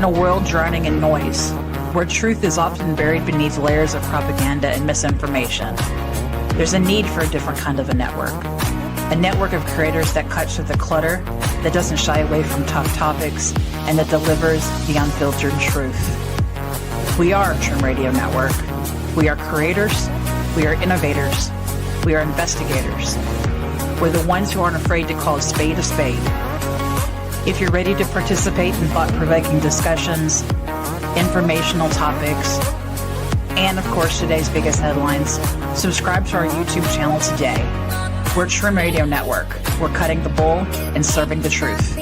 a world drowning in noise, where truth is often buried beneath layers of propaganda and misinformation, there's a need for a different kind of a network of creators that cuts through the clutter, that doesn't shy away from tough topics, and that delivers the unfiltered truth. We are a Trim Radio Network. We are creators, we are innovators, we are investigators. We're the ones who aren't afraid to call a spade a spade. If you're ready to participate in thought-provoking discussions, informational topics, and of course today's biggest headlines, subscribe to our YouTube channel today. We're Trim Radio Network. We're cutting the bull and serving the truth.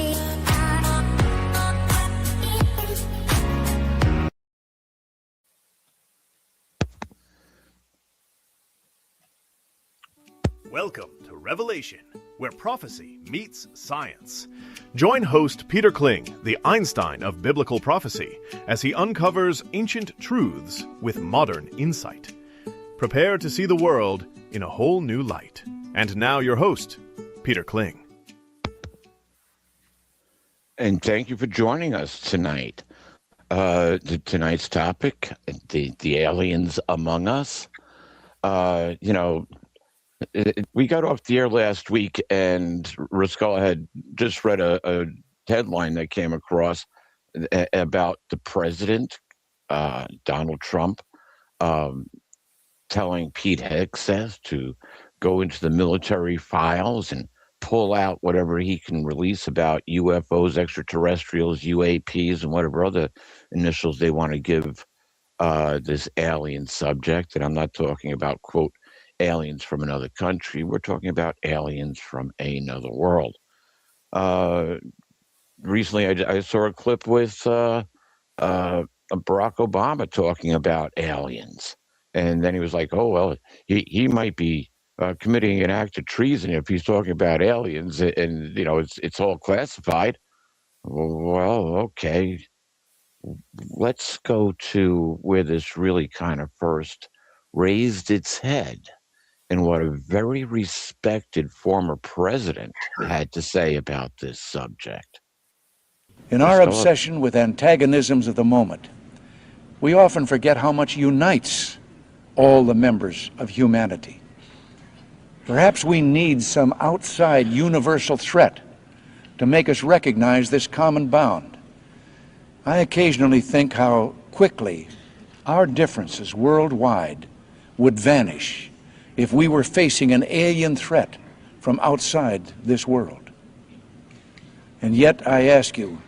Welcome to Revelation, where prophecy meets science. Join host Peter Kling, the Einstein of Biblical Prophecy, as he uncovers ancient truths with modern insight. Prepare to see the world in a whole new light. And now your host, Peter Kling. And thank you for joining us tonight. Tonight's topic, the aliens among us. We got off the air last week, and Riscola had just read a headline that came across about the president, Donald Trump, telling Pete Hegseth to go into the military files and pull out whatever he can release about UFOs, extraterrestrials, UAPs, and whatever other initials they want to give this alien subject. And I'm not talking about, quote, aliens from another country. We're talking about aliens from another world. Recently, I saw a clip with Barack Obama talking about aliens. And then he was like, oh, well, he might be committing an act of treason if he's talking about aliens. And, it's all classified. Well, okay. Let's go to where this really kind of first raised its head, and what a very respected former president had to say about this subject. In our obsession with antagonisms of the moment, we often forget how much unites all the members of humanity. Perhaps we need some outside universal threat to make us recognize this common bound. I occasionally think how quickly our differences worldwide would vanish if we were facing an alien threat from outside this world. And yet, I ask you,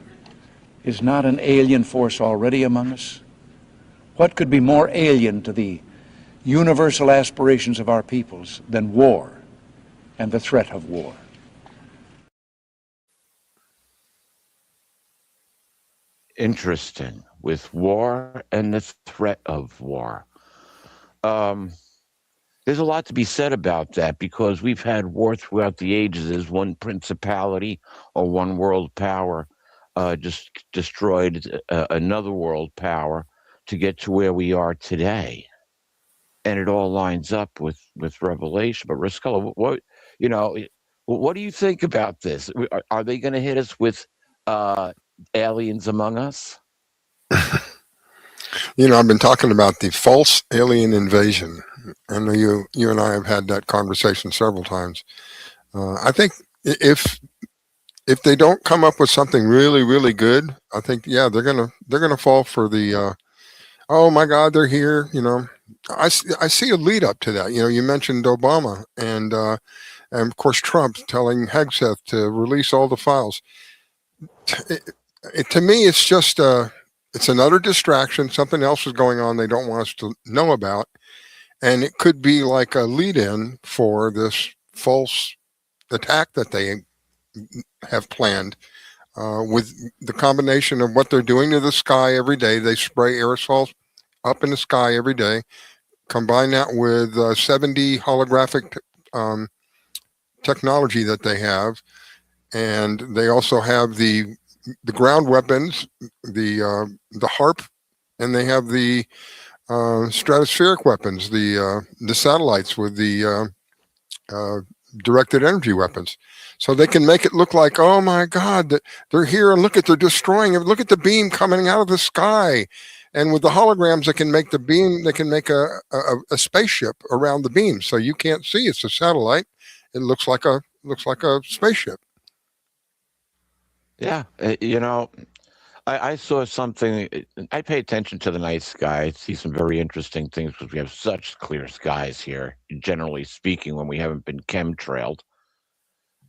is not an alien force already among us? What could be more alien to the universal aspirations of our peoples than war and the threat of war? Interesting. With war and the threat of war. There's a lot to be said about that, because we've had war throughout the ages as one principality or one world power just destroyed another world power to get to where we are today. And it all lines up with Revelation. But Riscola, what do you think about this? Are they going to hit us with aliens among us? I've been talking about the false alien invasion. I know you and I have had that conversation several times. I think if they don't come up with something really, really good, I think they're gonna fall for the oh my God, they're here. I see a lead up to that. You mentioned Obama and of course Trump telling Hegseth to release all the files. To me, it's just it's another distraction. Something else is going on they don't want us to know about. And it could be like a lead-in for this false attack that they have planned with the combination of what they're doing to the sky every day. They spray aerosols up in the sky every day. Combine that with 7D holographic technology that they have. And they also have the ground weapons, the HARP, and they have the stratospheric weapons, the satellites with the directed energy weapons. So they can make it look like, oh my God, they're here and look at, they're destroying it. Look at the beam coming out of the sky. And with the holograms, they can make the beam, they can make a spaceship around the beam. So you can't see it's a satellite. It looks like a spaceship. Yeah, I saw something. I pay attention to the night sky. I see some very interesting things because we have such clear skies here. Generally speaking, when we haven't been chemtrailed,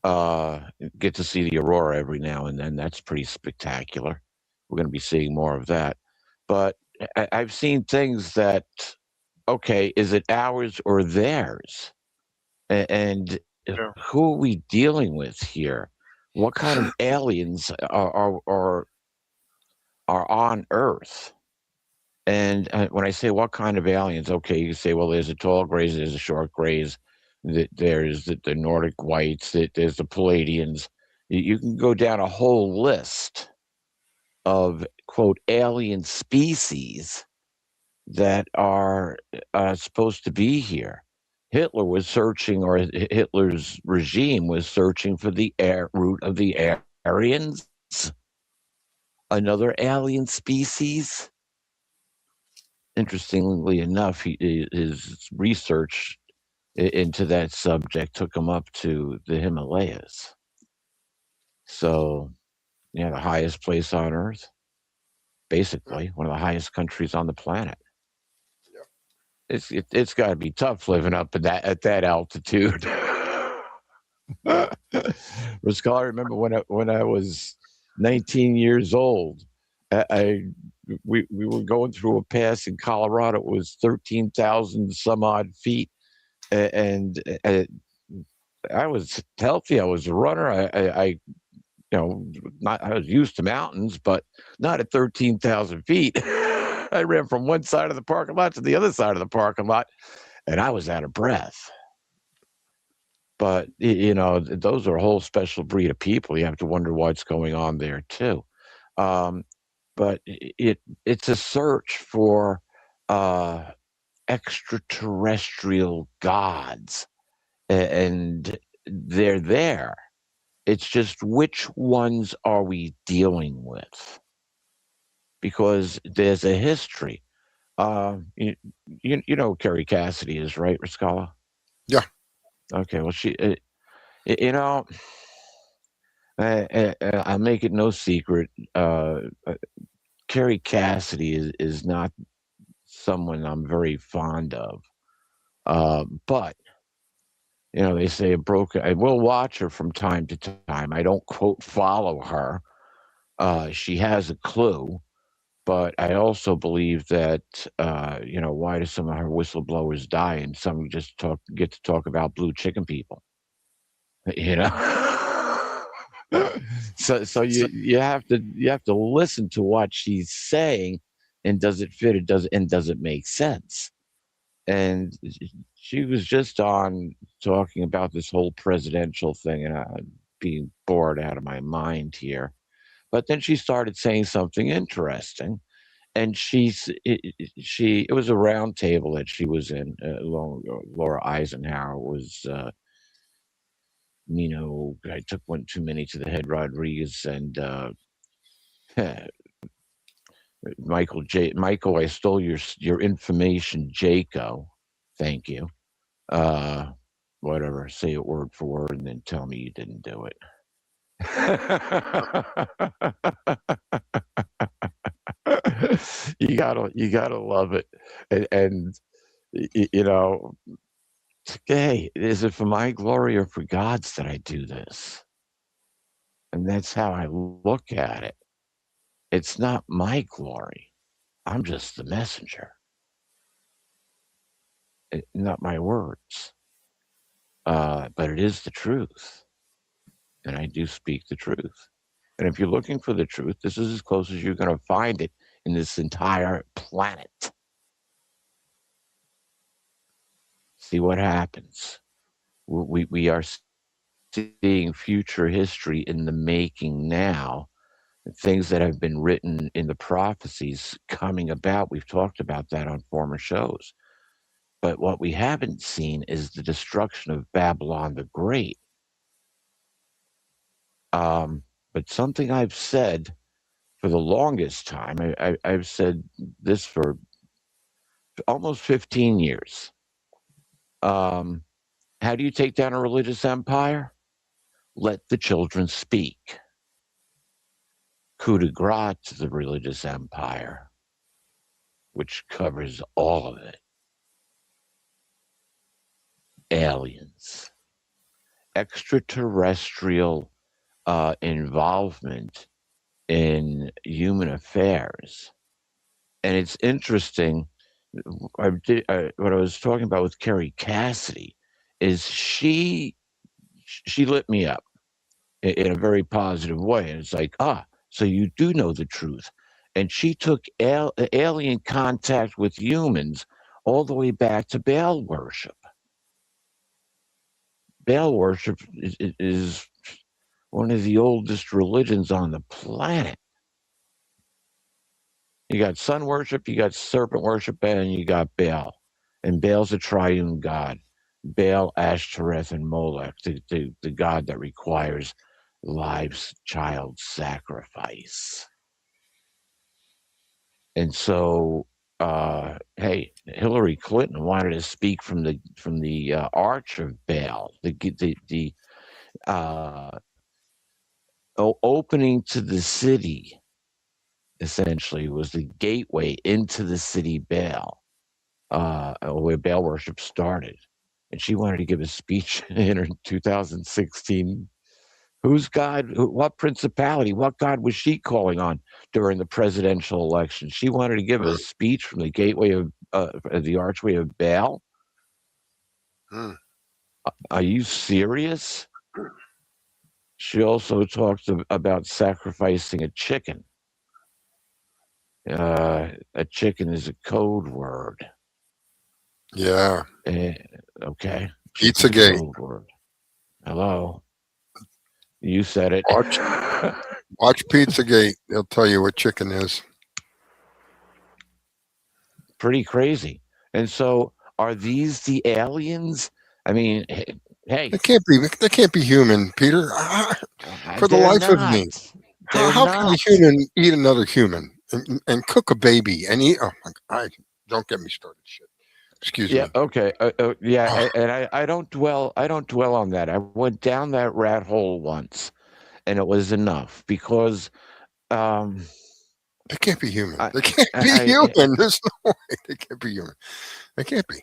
uh, get to see the aurora every now and then. That's pretty spectacular. We're going to be seeing more of that. But I've seen things that, okay, is it ours or theirs? And Yeah. who are we dealing with here? What kind of aliens are on Earth? And when I say what kind of aliens, okay, you say, well, there's a tall grays, there's a short grays, there's the Nordic whites, there's the Palladians. You can go down a whole list of, quote, alien species that are supposed to be here. Hitler was searching, or Hitler's regime was searching for the root of the Aryans, another alien species. Interestingly enough, his research into that subject took him up to the Himalayas. So, yeah, the highest place on Earth, basically, one of the highest countries on the planet. It's got to be tough living up at that altitude. Rascal, I remember when I was 19 years old, we were going through a pass in Colorado. It was 13,000 some odd feet, and I was healthy. I was a runner. I I was used to mountains, but not at 13,000 feet. I ran from one side of the parking lot to the other side of the parking lot, and I was out of breath. But those are a whole special breed of people. You have to wonder what's going on there too. But it's a search for extraterrestrial gods, and they're there. It's just which ones are we dealing with? Because there's a history. You know who Kerry Cassidy is, right, Rascala? Yeah. Okay, well, she, you know, I'll make it no secret. Kerry Cassidy is not someone I'm very fond of. But they say I will watch her from time to time. I don't quote follow her. She has a clue, but I also believe that why do some of her whistleblowers die and some just get to talk about blue chicken people? So you have to listen to what she's saying, and does it fit? Does it make sense? And she was just on talking about this whole presidential thing, and I'm being bored out of my mind here. But then she started saying something interesting, and it was a round table that she was in. Laura Eisenhower was. I took one too many to the head, Rodriguez, and Michael, I stole your information, Jaco. Thank you. Whatever, say it word for word, and then tell me you didn't do it. You gotta love it, and hey, is it for my glory or for God's that I do this? And that's how I look at it. It's not my glory. I'm just the messenger, not my words. But it is the truth, and I do speak the truth. And if you're looking for the truth, this is as close as you're going to find it in this entire planet. See what happens. We are seeing future history in the making now. Things that have been written in the prophecies coming about. We've talked about that on former shows. But what we haven't seen is the destruction of Babylon the Great. But something I've said for the longest time, I've said this for almost 15 years. How do you take down a religious empire? Let the children speak. Coup de grace to the religious empire, which covers all of it. Aliens, extraterrestrial involvement in human affairs. And it's interesting. What I was talking about with Carrie Cassidy is she lit me up in a very positive way. And it's like, so you do know the truth. And she took alien contact with humans all the way back to Baal worship. Baal worship is one of the oldest religions on the planet. You got sun worship, you got serpent worship, and you got Baal. And Baal's a triune god. Baal, Ashtoreth, and Molech, the god that requires lives, child sacrifice. And so, hey, Hillary Clinton wanted to speak from the arch of Baal, the opening to the city. Essentially, was the gateway into the city Baal, where Baal worship started. And she wanted to give a speech in 2016. Whose God, what principality, what God was she calling on during the presidential election? She wanted to give a speech from the gateway of the archway of Baal. Are you serious? She also talked about sacrificing a chicken. A chicken is a code word. Yeah. Okay. Pizzagate. Code word. Hello. You said it. Watch Pizzagate. They'll tell you what chicken is. Pretty crazy. And so, are these the aliens? I mean, hey, They can't be human, Peter. For the life of me, how can a human eat another human and cook a baby and eat? Oh my God! Don't get me started. Shit. Excuse me. Okay. And I don't dwell on that. I went down that rat hole once, and it was enough because they can't be human. They can't be human. There's no way they can't be human. They can't be.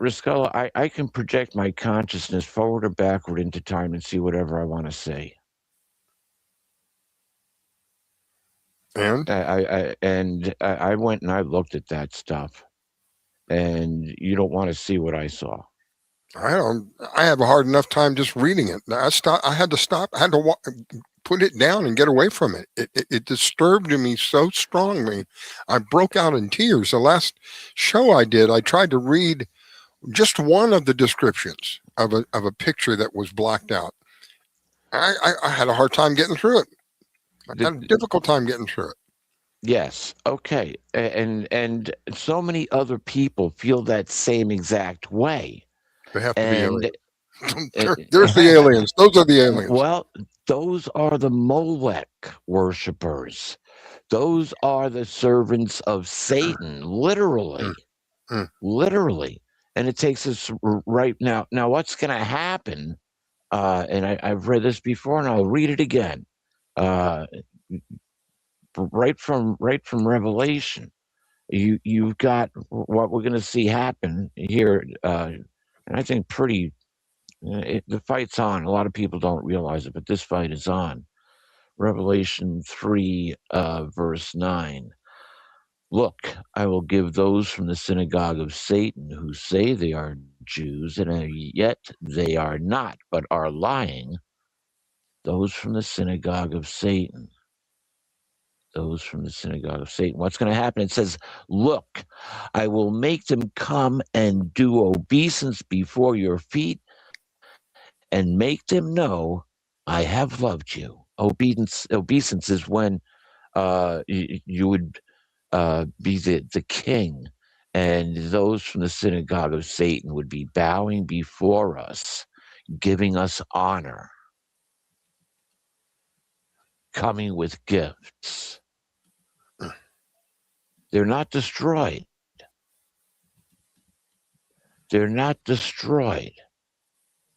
Riscola, I can project my consciousness forward or backward into time and see whatever I want to see. And I went and I looked at that stuff, and you don't want to see what I saw. I don't. I have a hard enough time just reading it. I had to stop. I had to put it down and get away from it. It disturbed me so strongly. I broke out in tears. The last show I did, I tried to read just one of the descriptions of a picture that was blacked out. I had a hard time getting through it. I had a difficult time getting through it. Yes. Okay. And so many other people feel that same exact way. They have to be aliens. There's the aliens. Those are the aliens. Well, those are the Molech worshipers. Those are the servants of Satan, literally. Literally. And it takes us right now. Now, what's going to happen? And I've read this before, and I'll read it again. Right from Revelation, you've got what we're going to see happen here, and I think the fight's on. A lot of people don't realize it, but this fight is on. Revelation 3, verse 9. Look, I will give those from the synagogue of Satan who say they are Jews, and yet they are not, but are lying. Those from the synagogue of Satan. Those from the synagogue of Satan. What's going to happen? It says, look, I will make them come and do obeisance before your feet and make them know I have loved you. Obeisance is when you would be the king, And those from the synagogue of Satan would be bowing before us, giving us honor, coming with gifts. They're not destroyed. They're not destroyed.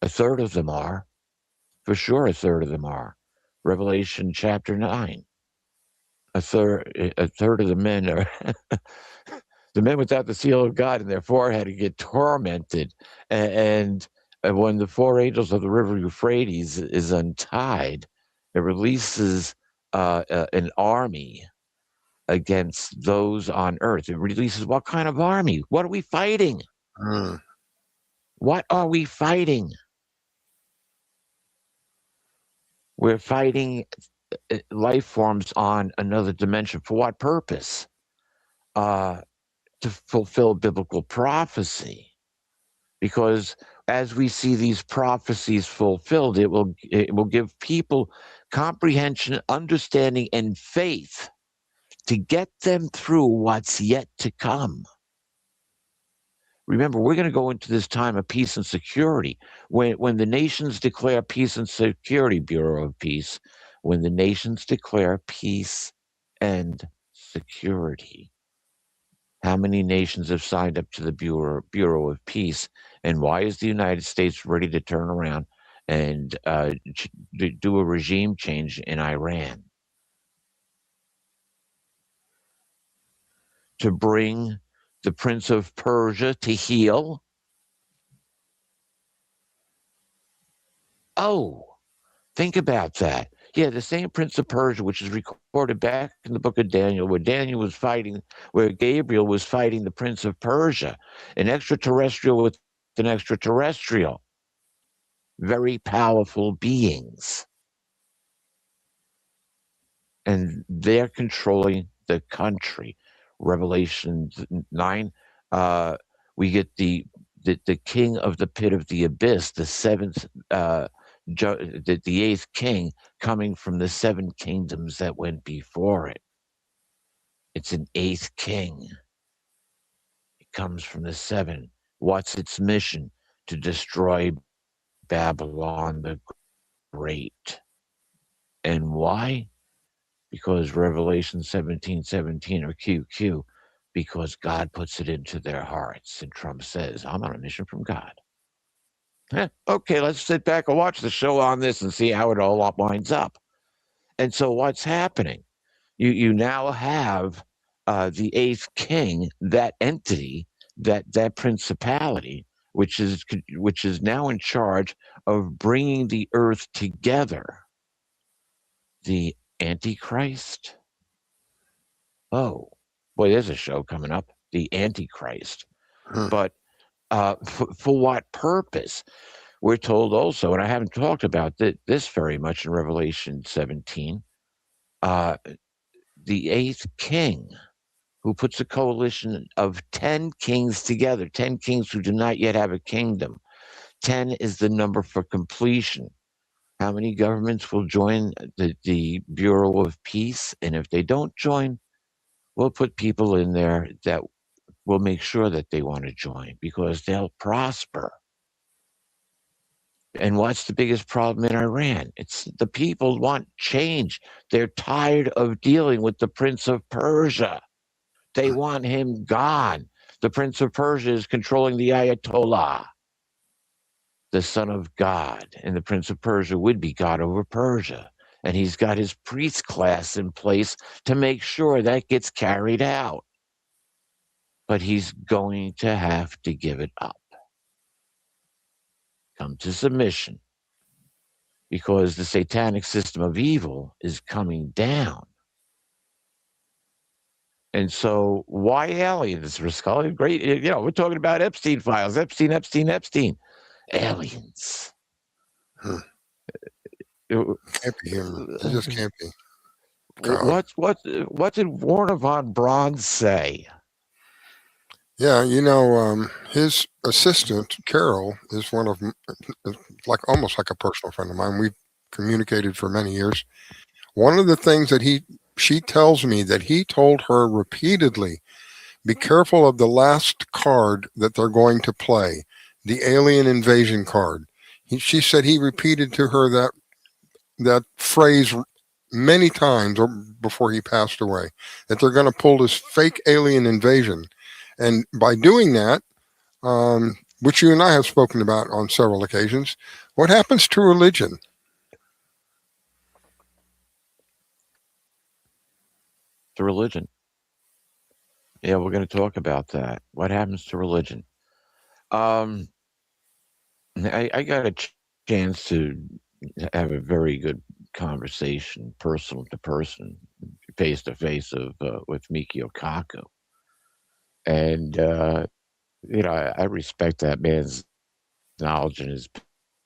A third of them are. For sure, a third of them are. Revelation chapter 9. A third of the men are the men without the seal of God in their forehead get tormented. And when the four angels of the river Euphrates is untied, it releases an army against those on earth. It releases what kind of army? What are we fighting? What are we fighting? We're fighting life forms on another dimension. For what purpose? To fulfill biblical prophecy. Because as we see these prophecies fulfilled, it will give people comprehension, understanding, and faith to get them through what's yet to come. Remember, we're going to go into this time of peace and security. When the nations declare peace and security, Bureau of Peace, when the nations declare peace and security, how many nations have signed up to the Bureau of Peace? And why is the United States ready to turn around and do a regime change in Iran? To bring the Prince of Persia to heel? Oh, think about that. Yeah, the same Prince of Persia, which is recorded back in the book of Daniel, where Gabriel was fighting the Prince of Persia, an extraterrestrial with an extraterrestrial. Very powerful beings. And they're controlling the country. Revelation 9, we get the king of the pit of the abyss, the seventh, the eighth king coming from the seven kingdoms that went before it. It's an eighth king. It comes from the seven. What's its mission? To destroy Babylon the Great. And why? Because Revelation 17:17 or QQ, because God puts it into their hearts. And Trump says, I'm on a mission from God. Okay, let's sit back and watch the show on this and see how it all winds up. And so what's happening? You now have the eighth king, that entity, that principality, which is now in charge of bringing the earth together. The Antichrist. Oh, boy, there's a show coming up, the Antichrist. But for what purpose? We're told also, and I haven't talked about this very much in Revelation 17, the eighth king, who puts a coalition of 10 kings together, 10 kings who do not yet have a kingdom. 10 is the number for completion. How many governments will join the Bureau of Peace? And if they don't join, we'll put people in there that will make sure that they want to join because they'll prosper. And what's the biggest problem in Iran? It's the people want change. They're tired of dealing with the Prince of Persia. They want him gone. The Prince of Persia is controlling the Ayatollah, the son of God. And the Prince of Persia would be God over Persia. And he's got his priest class in place to make sure that gets carried out. But he's going to have to give it up. Come to submission. Because the satanic system of evil is coming down. And so why aliens, Rascal? Great, we're talking about Epstein files. Epstein. Aliens. Can't be human. It just can't be. What did Warner von Braun say? Yeah, his assistant, Carol, is one of, almost like a personal friend of mine. We've communicated for many years. One of the things that she tells me that he told her repeatedly be careful of the last card that they're going to play, the alien invasion card. She said he repeated to her that phrase many times before he passed away, that they're going to pull this fake alien invasion. And by doing that, which you and I have spoken about on several occasions, what happens to religion? To religion. Yeah, we're going to talk about that. What happens to religion? Um, I got a chance to have a very good conversation, personal to person, face to face, of with Mikio Kaku, and I respect that man's knowledge and his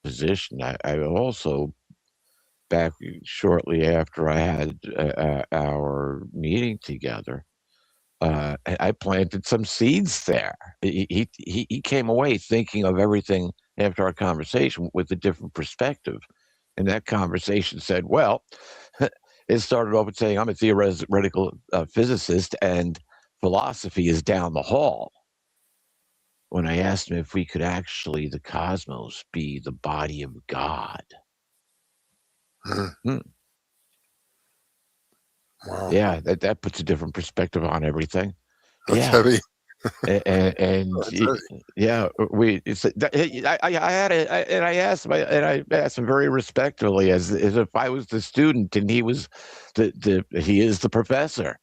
position. I also, back shortly after I had our meeting together, I planted some seeds there. He came away thinking of everything after our conversation with a different perspective, and that conversation said, "Well," it started off with saying, "I'm a theoretical physicist, and philosophy is down the hall." When I asked him if we could actually, the cosmos, be the body of God. Mm, Hmm. wow, Yeah, that puts a different perspective on everything. that's Yeah. heavy. And That's heavy. yeah, we it's I had it, and I asked him very respectfully, as if I was the student and he was he is the professor.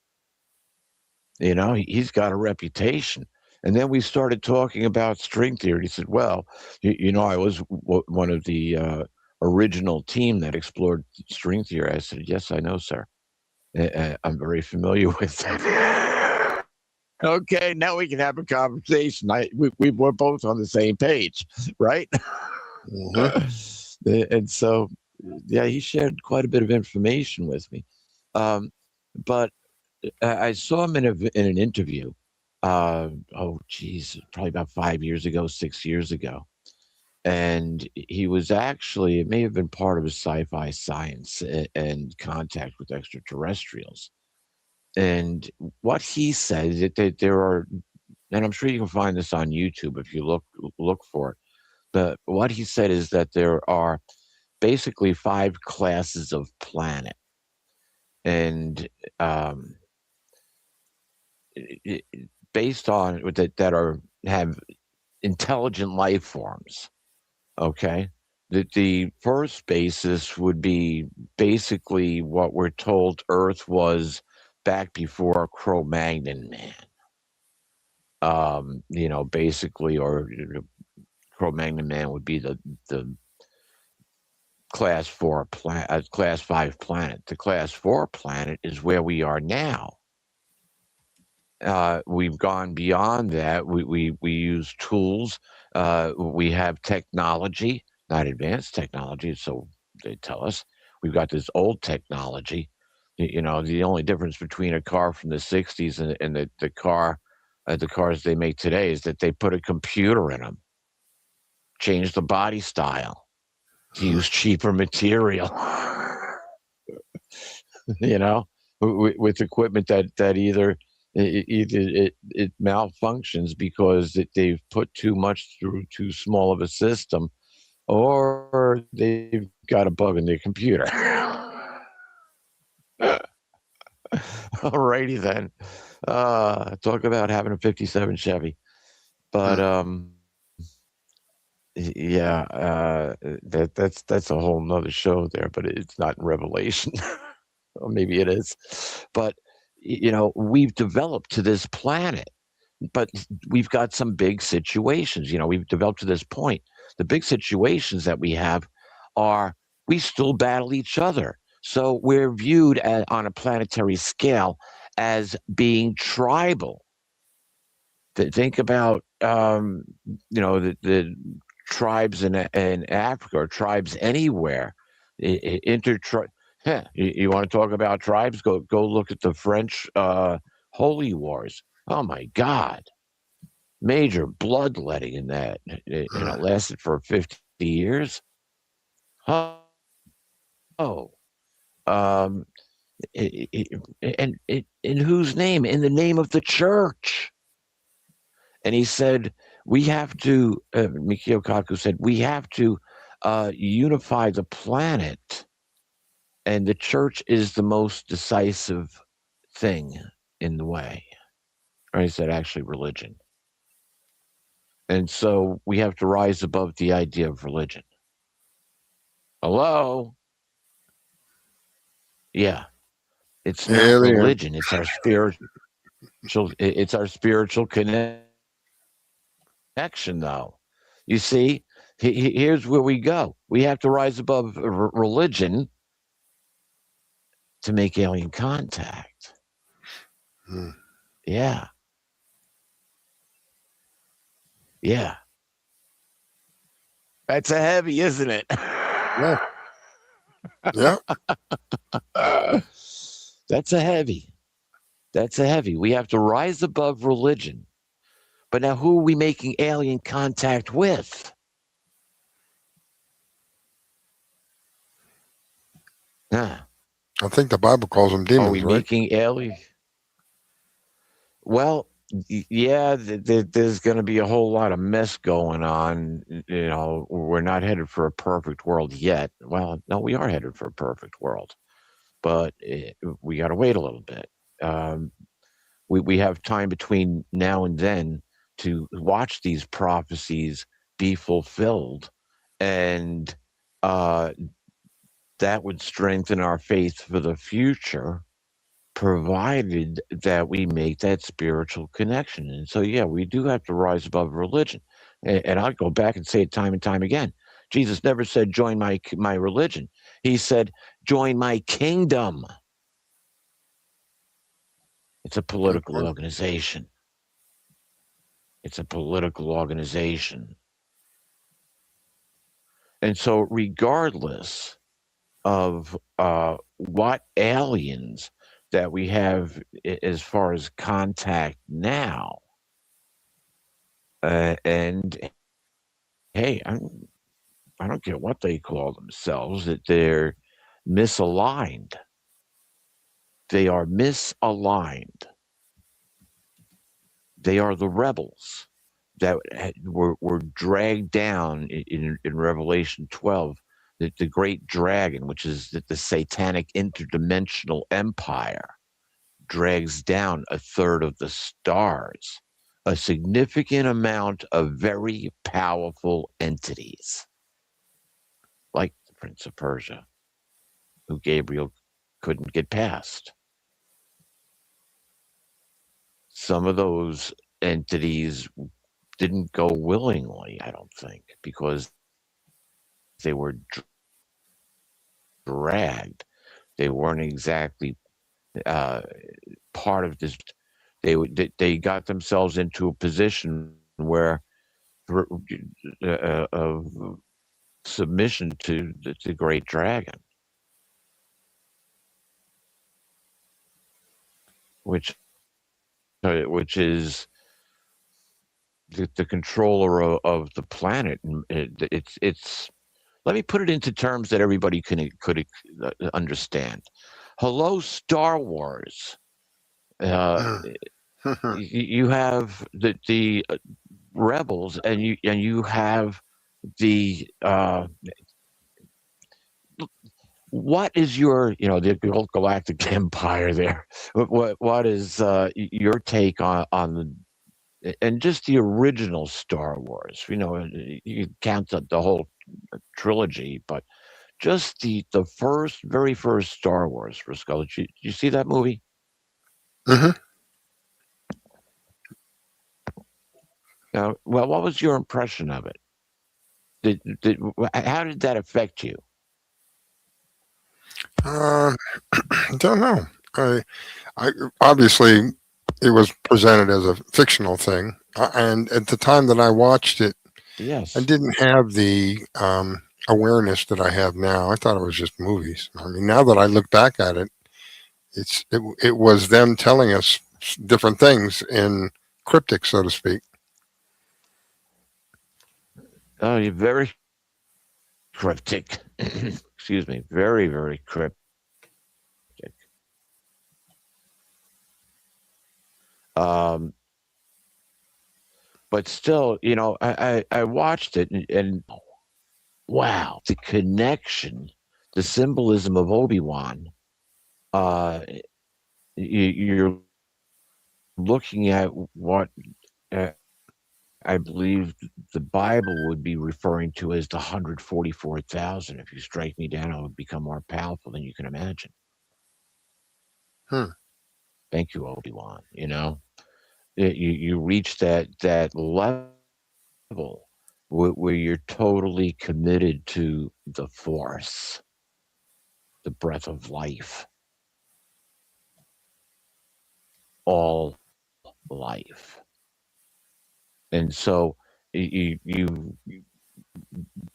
He's got a reputation. And then we started talking about string theory. He said, "Well, I was one of the original team that explored string theory." I said, "Yes, I know, sir. I'm very familiar with that." Okay, now we can have a conversation. We were both on the same page, right? Hmm. And so, yeah, he shared quite a bit of information with me. Um, but I saw him in an interview. Oh, geez, probably about 5 years ago, 6 years ago. And he was actually, it may have been part of his sci-fi science and contact with extraterrestrials. And what he said is that there are, and I'm sure you can find this on YouTube if you look for it. But what he said is that there are basically 5 classes of planet, and um, i- i- based on that are have intelligent life forms. Okay, that the first basis would be basically what we're told Earth was back before Cro-Magnon man. Basically, or Cro-Magnon man would be the class 5 planet. The class 4 planet is where we are now. We've gone beyond that. We use tools. We have technology, not advanced technology. So they tell us we've got this old technology. The only difference between a car from the '60s and the cars they make today is that they put a computer in them, change the body style to use cheaper material. you know, with equipment that it malfunctions because they've put too much through too small of a system, or they've got a bug in their computer. Alrighty then. Talk about having a '57 Chevy, but yeah, that's a whole nother show there, but it's not in Revelation. Or maybe it is. But we've developed to this planet, but we've got some big situations. We've developed to this point. The big situations that we have are, we still battle each other. So we're viewed on a planetary scale as being tribal. Think about the tribes in Africa, or tribes anywhere. Intertri You want to talk about tribes? Go look at the French Holy Wars. Oh my God, major bloodletting in that. It lasted for 50 years. Oh, oh. Um, in whose name? In the name of the church. And he said, we have to, Mikio Kaku said, we have to unify the planet. And the church is the most decisive thing in the way. Or he said, actually, religion. And so we have to rise above the idea of religion. Hello? Yeah. It's not Alien. religion. It's our spiritual connection, though. You see, here's where we go. We have to rise above religion to make alien contact. Hmm. Yeah. Yeah. That's a heavy, isn't it? Yeah. Yeah. That's a heavy. That's a heavy. We have to rise above religion. But now who are we making alien contact with? Huh. I think the Bible calls them Are we demons, right? making alien? Well, yeah, there's going to be a whole lot of mess going on. You know, we're not headed for a perfect world yet. Well, no, we are headed for a perfect world, but we got to wait a little bit. Um, we have time between now and then to watch these prophecies be fulfilled, and uh, that would strengthen our faith for the future, provided that we make that spiritual connection. And so, yeah, we do have to rise above religion. And I'll go back and say it time and time again. Jesus never said, join my religion. He said, join my kingdom. It's a Good political point. organization. It's a political organization. And so, regardless of what aliens that we have as far as contact now, and hey, I don't care what they call themselves, that they're misaligned. They are misaligned. They are the rebels that were dragged down in Revelation 12. The great dragon, which is the satanic interdimensional empire, drags down a third of the stars, a significant amount of very powerful entities, like the Prince of Persia, who Gabriel couldn't get past. Some of those entities didn't go willingly, I don't think, because they were dragged. They weren't exactly uh, part of this. They got themselves into a position where of submission to the great dragon, which is the controller of the planet. And it's let me put it into terms that everybody could understand. Hello, Star Wars. Uh, you have the rebels, and you have the what is your the old galactic empire there? What is your take on the and just the original Star Wars? You can count the whole trilogy, but just the very first Star Wars. Frisco, did you see that movie? Hmm. Well, what was your impression of it? How did that affect you? I don't know. I obviously it was presented as a fictional thing, and at the time that I watched it, I Yes. didn't have the awareness that I have now. I thought it was just movies. I mean, now that I look back at it, it was them telling us different things in cryptic, so to speak. Oh, you're very cryptic. Excuse me. Very, very cryptic. Um, But still, I watched it and wow, the connection, the symbolism of Obi-Wan. You're looking at what uh, I believe the Bible would be referring to as the 144,000. If you strike me down, I would become more powerful than you can imagine. Thank you, Obi-Wan. You reach that level where you're totally committed to the Force, the breath of life, all life. And so you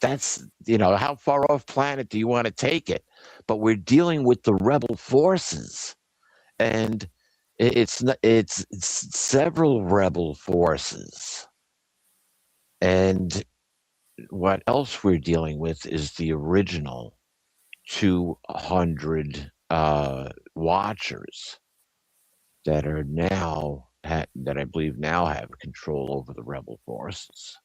that's how far off planet do you want to take it? But we're dealing with the rebel forces, and it's several rebel forces. And what else we're dealing with is the original 200 watchers that are now that I believe now have control over the rebel forces.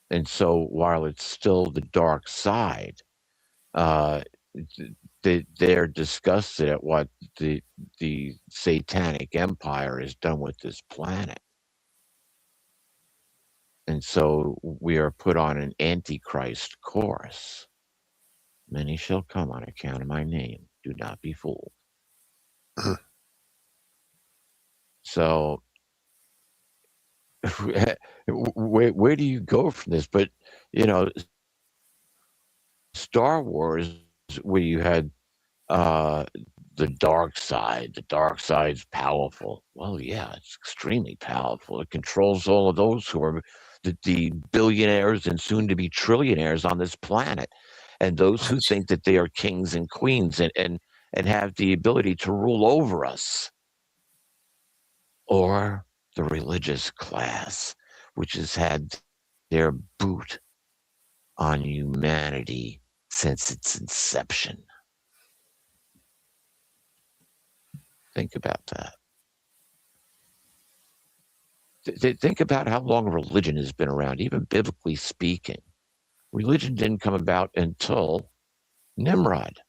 And so while it's still the dark side, they're disgusted at what the satanic empire has done with this planet. And so we are put on an antichrist course. Many shall come on account of my name. Do not be fooled. So where do you go from this? But, Star Wars, where you had the dark side. The dark side's powerful. Well, yeah, it's extremely powerful. It controls all of those who are the billionaires and soon to be trillionaires on this planet, and those who think that they are kings and queens and have the ability to rule over us, or the religious class, which has had their boot on humanity since its inception. Think about that. Think about how long religion has been around, even biblically speaking. Religion didn't come about until Nimrod.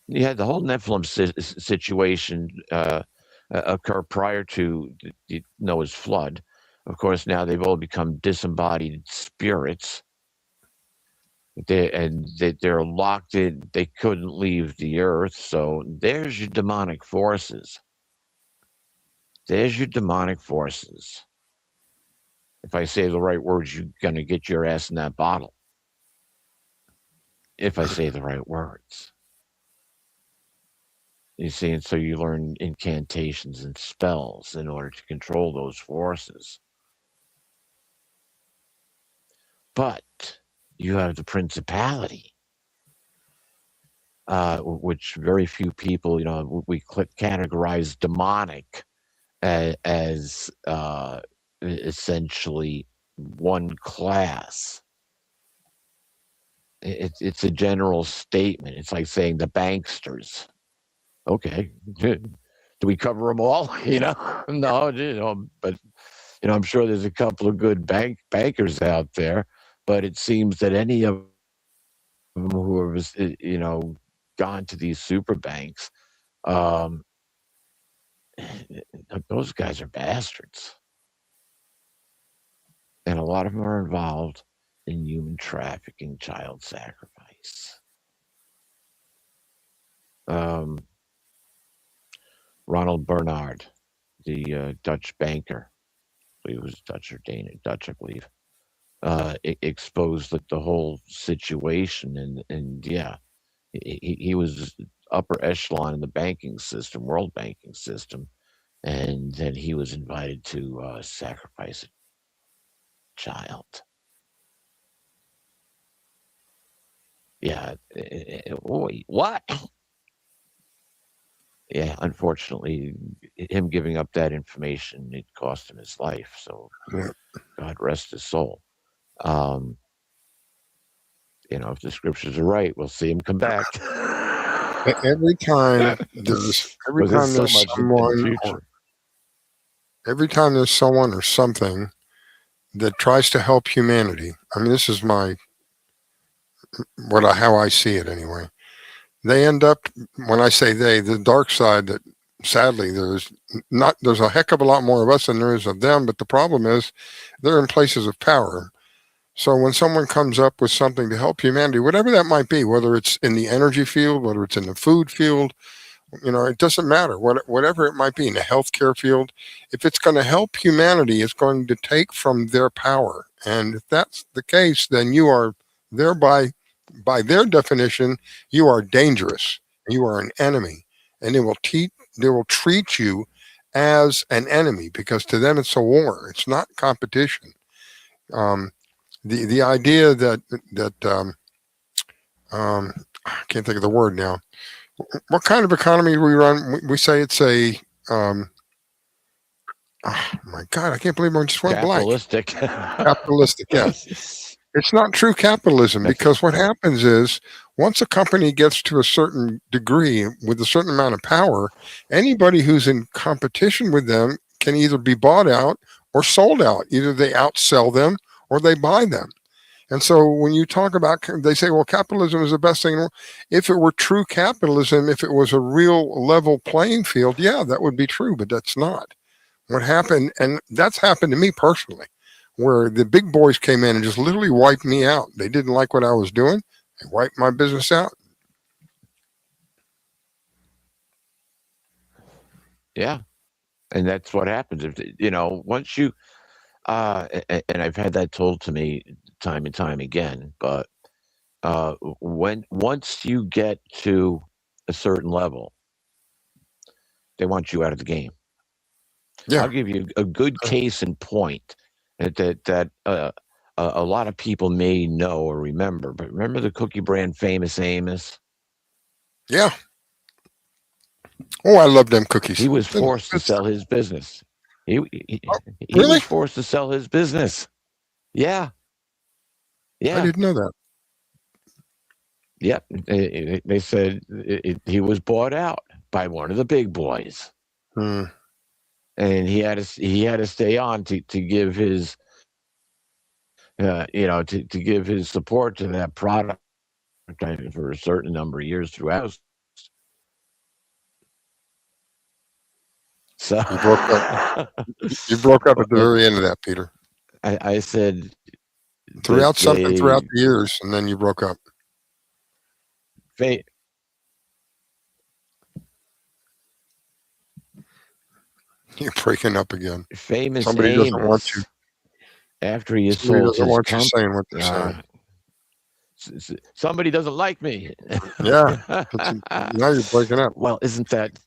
You had the whole Nephilim situation occur prior to Noah's flood. Of course, now they've all become disembodied spirits. They're locked in. They couldn't leave the earth. So there's your demonic forces. There's your demonic forces. If I say the right words, you're going to get your ass in that bottle. If I say the right words. You see, and so you learn incantations and spells in order to control those forces. But you have the principality, which very few people, we categorize demonic as essentially one class. It's a general statement. It's like saying the banksters. Okay, do we cover them all? No, but I'm sure there's a couple of good bankers out there. But it seems that any of them who have, gone to these super banks, those guys are bastards. And a lot of them are involved in human trafficking, child sacrifice. Ronald Bernard, the Dutch banker, I believe it was Dutch or Dutch, I believe, exposed the whole situation. And yeah, he was upper echelon in the banking system, world banking system. And then he was invited to sacrifice a child. Yeah. What? Yeah, unfortunately, him giving up that information, it cost him his life. So God rest his soul. If the scriptures are right, we'll see him come back. Every time there's so much someone, in the future. every time there's someone or something that tries to help humanity, I mean, this is how I see it anyway. They end up, when I say they, the dark side, that sadly there's a heck of a lot more of us than there is of them, but the problem is they're in places of power. So when someone comes up with something to help humanity, whatever that might be, whether it's in the energy field, whether it's in the food field, it doesn't matter. Whatever it might be in the healthcare field, if it's going to help humanity, it's going to take from their power. And if that's the case, then you are thereby, by their definition, you are dangerous. You are an enemy, and they will treat you as an enemy, because to them it's a war. It's not competition. Um, the idea that I can't think of the word now. What kind of economy do we run? We say it's a oh my God, I can't believe I just went blank. Capitalistic. Capitalistic, yes. It's not true capitalism, because what happens is once a company gets to a certain degree with a certain amount of power, anybody who's in competition with them can either be bought out or sold out. Either they outsell them or they buy them. And so when you talk about, they say, well, capitalism is the best thing. If it were true capitalism, if it was a real level playing field, yeah, that would be true, but that's not. What happened, and that's happened to me personally, where the big boys came in and just literally wiped me out. They didn't like what I was doing. They wiped my business out. Yeah. And that's what happens. Once you, and I've had that told to me time and time again, but once you get to a certain level, they want you out of the game. Yeah. I'll give you a good case in point that a lot of people may know or remember, but remember the cookie brand Famous Amos? Yeah. Oh, I love them cookies. He was forced to sell his business. He really? was forced to sell his business. Yeah. Yeah. I didn't know that. Yep. They said he was bought out by one of the big boys. Hmm. And he had to stay on to give his to give his support to that product for a certain number of years throughout. So You broke up. You broke up at the very end of that, Peter. I said throughout the years, and then you broke up. You're breaking up again. Famous Somebody Amos, doesn't want you. After he Somebody sold doesn't his want you saying what they're saying. Somebody doesn't like me. Yeah. Now you're breaking up. Well, isn't that?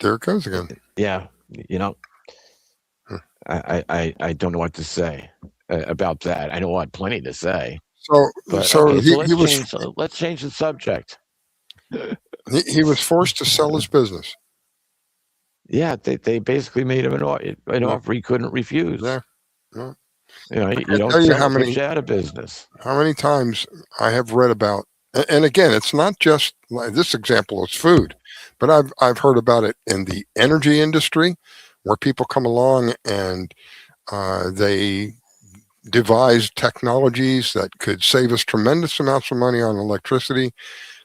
There it goes again. Yeah. I don't know what to say about that. I know I have plenty to say. Let's change the subject. He was forced to sell his business. Yeah, they basically made him an offer he couldn't refuse. Yeah. Well, you don't sell it, put you out of business. How many times I have read about, and again, it's not just like this example is food, but I've heard about it in the energy industry, where people come along and they devise technologies that could save us tremendous amounts of money on electricity,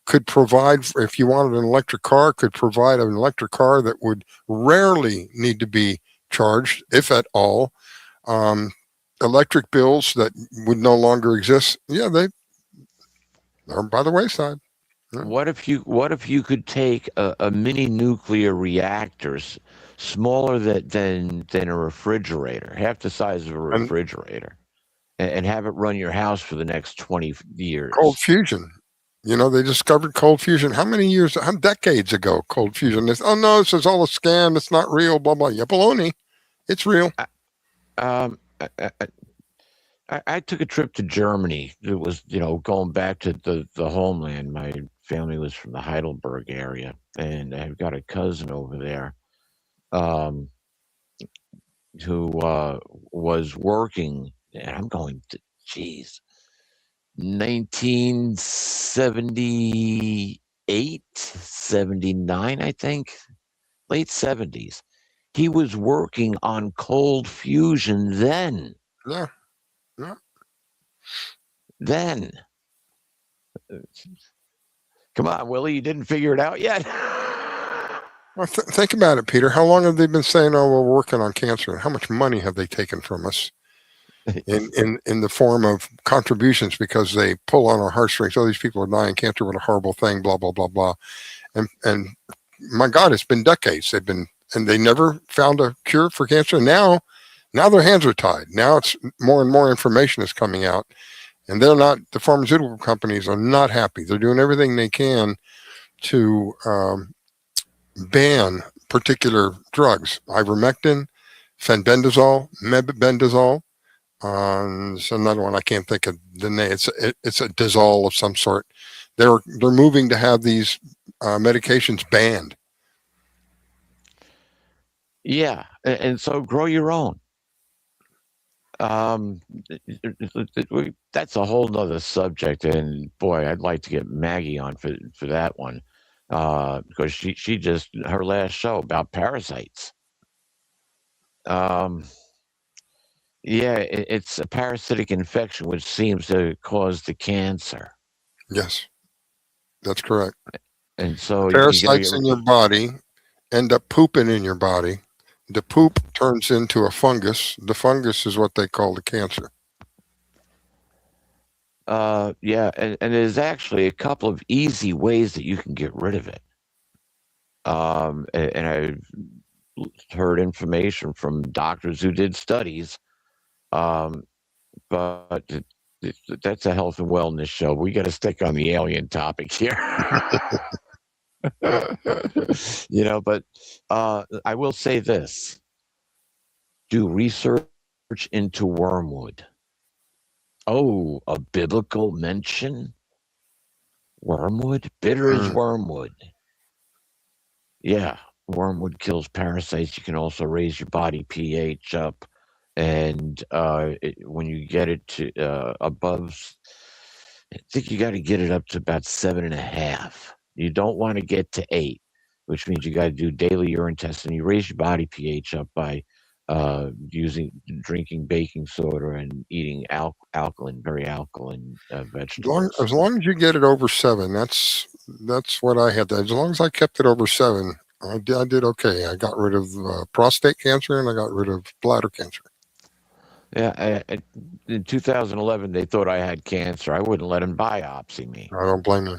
could provide, if you wanted an electric car, could provide an electric car that would rarely need to be charged, if at all. Electric bills that would no longer exist. Yeah, they're by the wayside. Yeah. What if you could take a mini nuclear reactor, smaller than a refrigerator, half the size of a refrigerator, and have it run your house for the next 20 years? Cold fusion. They discovered cold fusion. How decades ago, cold fusion? Oh, no, this is all a scam. It's not real, blah, blah. Yeah, baloney. It's real. I took a trip to Germany. It was, going back to the homeland. My family was from the Heidelberg area, and I've got a cousin over there who was working, and I'm going to, 1978, 79, I think, late 70s. He was working on cold fusion then. Yeah. Yeah. Then. Come on, Willie, you didn't figure it out yet? Well, think about it, Peter. How long have they been saying, "Oh, we're working on cancer"? How much money have they taken from us in the form of contributions because they pull on our heartstrings? Oh, these people are dying cancer. What a horrible thing! Blah blah blah blah. And my God, it's been decades. They never found a cure for cancer. Now their hands are tied. Now it's more and more information is coming out, and they're not. The pharmaceutical companies are not happy. They're doing everything they can to ban particular drugs: ivermectin, fenbendazole, mebendazole. It's another one I can't think of the name. It's a dazole of some sort. They're moving to have these medications banned. Yeah, and so grow your own. That's a whole nother subject, and boy, I'd like to get Maggie on for that one, because she just her last show about parasites. Yeah, it's a parasitic infection which seems to cause the cancer, Yes, that's correct. and so you know Parasites in your body end up pooping in your body. The poop turns into a fungus. The fungus is what they call the cancer. yeah, and there's actually a couple of easy ways that you can get rid of it. And I've heard information from doctors who did studies, but that's a health and wellness show. We got to stick on the alien topic here. But I will say this: do research into wormwood. Oh, a biblical mention? Wormwood? Bitter as wormwood. Yeah, wormwood kills parasites. You can also raise your body pH up. And when you get it to above, I think you got to get it up to about 7.5. You don't want to get to 8, which means you got to do daily urine testing. You raise your body pH up by drinking baking soda and eating very alkaline vegetables. As long as you get it over 7, that's what I had. As long as I kept it over 7, I did okay. I got rid of prostate cancer and I got rid of bladder cancer. Yeah, in 2011, they thought I had cancer. I wouldn't let them biopsy me. I don't blame you.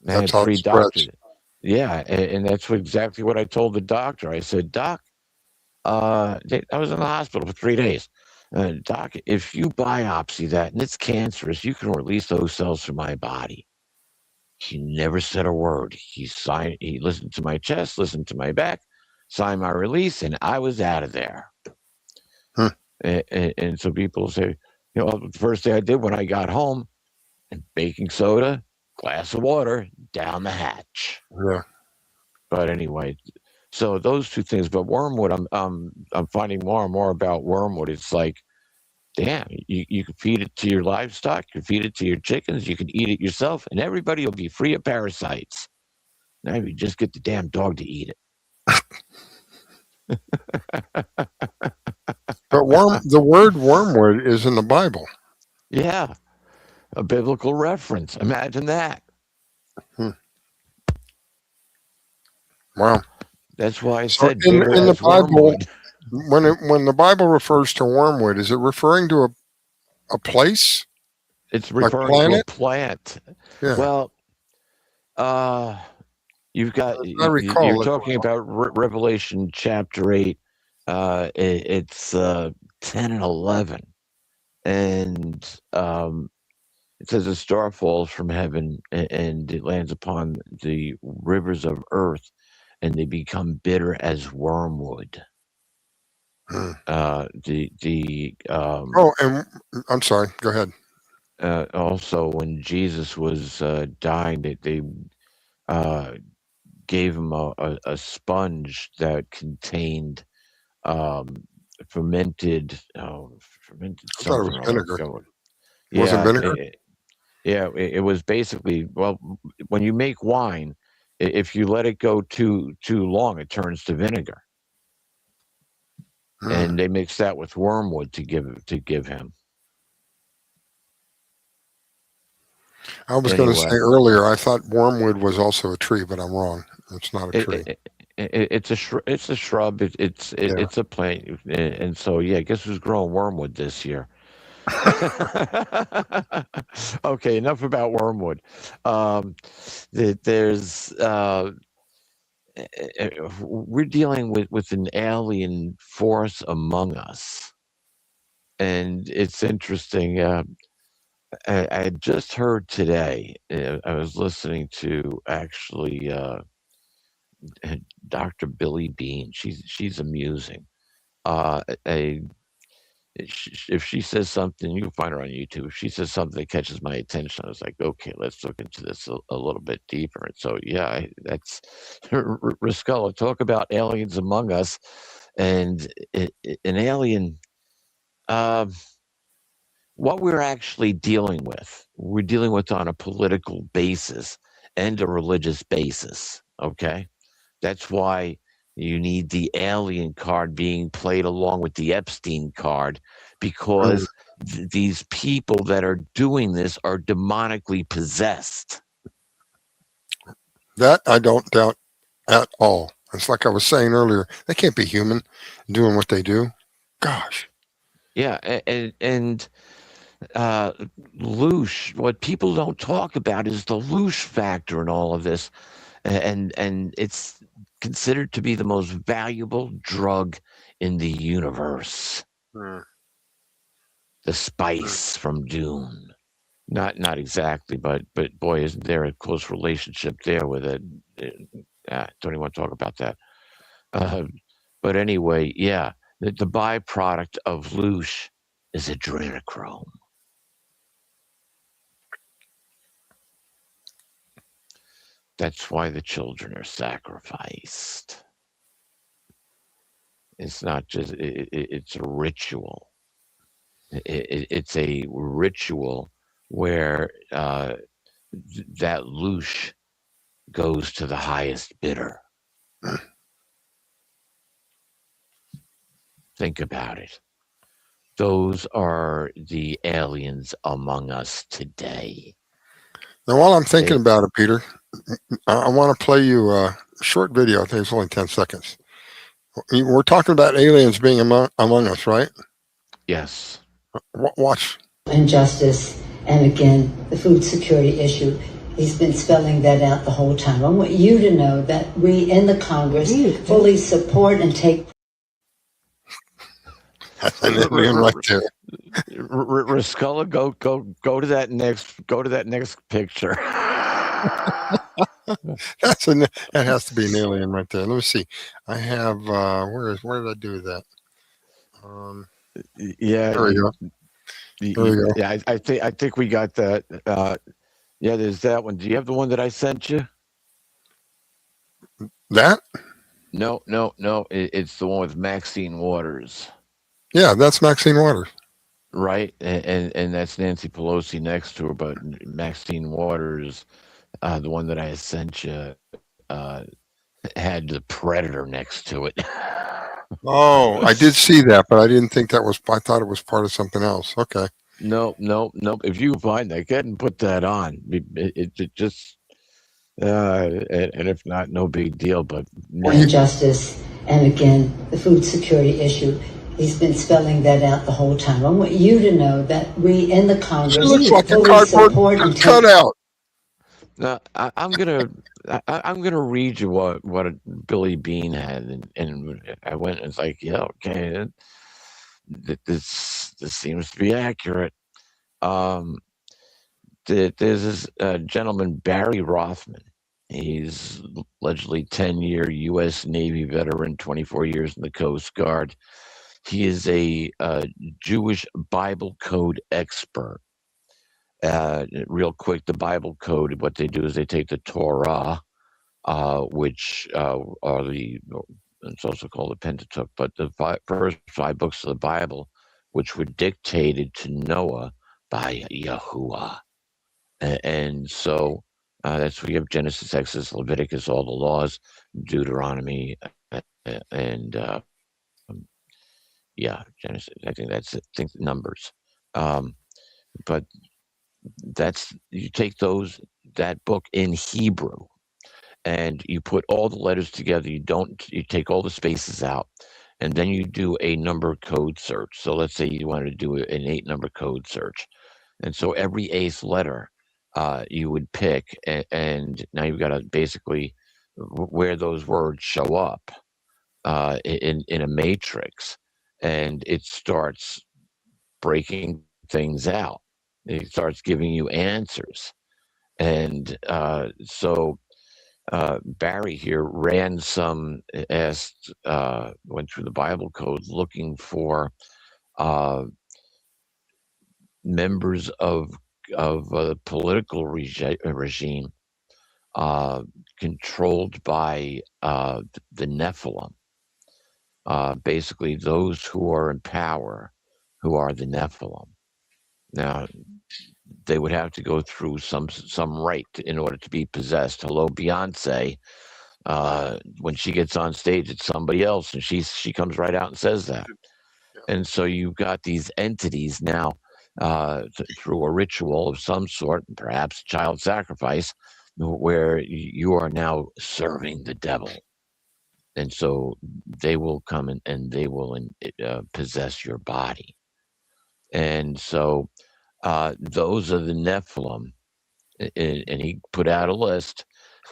I had That's how 3 it spreads. doctors. Yeah, and that's exactly what I told the doctor. I said, Doc, I was in the hospital for 3 days. Doc, if you biopsy that and it's cancerous, you can release those cells from my body. He never said a word. He listened to my chest, listened to my back, signed my release, and I was out of there. And so people say, the first thing I did when I got home, baking soda, glass of water, down the hatch. Yeah. But anyway, so those 2 things. But wormwood, I'm finding more and more about wormwood. It's like, damn, you can feed it to your livestock, you can feed it to your chickens, you can eat it yourself, and everybody will be free of parasites. Now you just get the damn dog to eat it. But the word wormwood is in the Bible. Yeah, a biblical reference. Imagine that. Wow. That's why I said in the Bible, wormwood. when the Bible refers to wormwood, is it referring to a place? It's referring to a plant. Yeah. Well, you've got. I recall you're talking about Revelation chapter 8. It's 10 and 11, and it says a star falls from heaven and it lands upon the rivers of earth, and they become bitter as wormwood. Hmm. And I'm sorry. Go ahead. Also, when Jesus was dying, they gave him a sponge that contained fermented I thought it was vinegar. Yeah, wasn't vinegar? It was basically, well, when you make wine, if you let it go too long, it turns to vinegar. and they mix that with wormwood to give him. I was going to say earlier, I thought wormwood was also a tree, but I'm wrong. It's not a tree. It's a shrub. It's a plant, and so guess who's growing wormwood this year? Okay, enough about wormwood. There's we're dealing with an alien force among us, and it's interesting. I had just heard today. I was listening to actually Dr. Billy Bean. She's amusing. If she says something, you can find her on YouTube. If she says something that catches my attention, I was like, okay, let's look into this a little bit deeper. And so, that's Riscola. Talk about aliens among us, and an alien. What we're actually dealing with, we're dealing with on a political basis and a religious basis. Okay, that's why you need the alien card being played along with the Epstein card, because these people that are doing this are demonically possessed. That I don't doubt at all. It's like I was saying earlier, they can't be human doing what they do. Gosh. Yeah, and loosh, what people don't talk about is the loosh factor in all of this. And it's considered to be the most valuable drug in the universe. The spice from Dune. Not exactly, but boy, isn't there a close relationship there with it? Don't even want to talk about that. But anyway, the byproduct of loosh is adrenochrome. That's why the children are sacrificed. It's not just, it's a ritual. It's a ritual where that loosh goes to the highest bidder. Think about it. Those are the aliens among us today. Now, while I'm thinking about it, Peter, I want to play you a short video. I think it's only 10 seconds. We're talking about aliens being among us, right? Yes. Watch. Injustice, and again, the food security issue. He's been spelling that out the whole time. I want you to know that we in the Congress fully support and take. That's an alien right there. Riscola, go to that next picture. That has to be an alien right there. Let me see. I have where did I do that? There we go. There we go. Yeah, I think we got that. There's that one. Do you have the one that I sent you? That? No. It's the one with Maxine Waters. Yeah, that's Maxine Waters. Right, and that's Nancy Pelosi next to her, but Maxine Waters, the one that I sent you, had the Predator next to it. Oh, I did see that, but I didn't think that was. I thought it was part of something else. Okay. No. If you find that, go ahead and put that on. It just, and if not, no big deal. But Injustice, and again, the food security issue. He's been spelling that out the whole time. I want you to know that we in the Congress looks like a fully cardboard support and take. cut out. Now, I'm gonna read you what Billy Bean had, and I went and it's like, okay, this seems to be accurate. There's this gentleman, Barry Rothman. He's allegedly 10-year U.S. Navy veteran, 24 years in the Coast Guard. He is a Jewish Bible code expert. Real quick, the Bible code, what they do is they take the Torah, which are it's also called the Pentateuch, but the first 5 books of the Bible, which were dictated to Noah by Yahuwah. And so that's where you have Genesis, Exodus, Leviticus, all the laws, Deuteronomy, and Yeah, Genesis. I think that's it. I think Numbers. But you take that book in Hebrew and you put all the letters together. You take all the spaces out, and then you do a number code search. So let's say you wanted to do an 8-number code search. And so every eighth letter you would pick, and now you've got to basically where those words show up in a matrix, and it starts breaking things out. It starts giving you answers. And so Barry here went through the Bible code looking for members of a political regime controlled by the Nephilim, basically those who are in power, who are the Nephilim. Now, they would have to go through some rite in order to be possessed. Hello, Beyonce. When she gets on stage, it's somebody else, and she comes right out and says that. And so you've got these entities now through a ritual of some sort, perhaps child sacrifice, where you are now serving the devil. And so they will come and they will possess your body. And so those are the Nephilim. And he put out a list,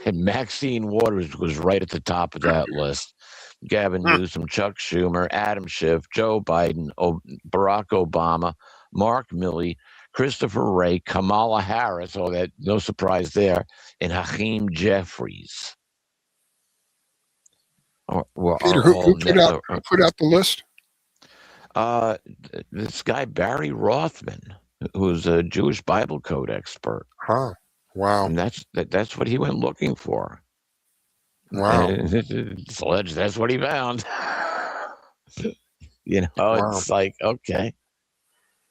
and Maxine Waters was right at the top of that list. Gavin Newsom, Chuck Schumer, Adam Schiff, Joe Biden, Barack Obama, Mark Milley, Christopher Wray, Kamala Harris, that no surprise there, and Hakeem Jeffries. Peter, who put out the list? This guy, Barry Rothman, who's a Jewish Bible code expert. Huh. Wow. And that's what he went looking for. Wow. It's alleged that's what he found. Wow. It's like, okay.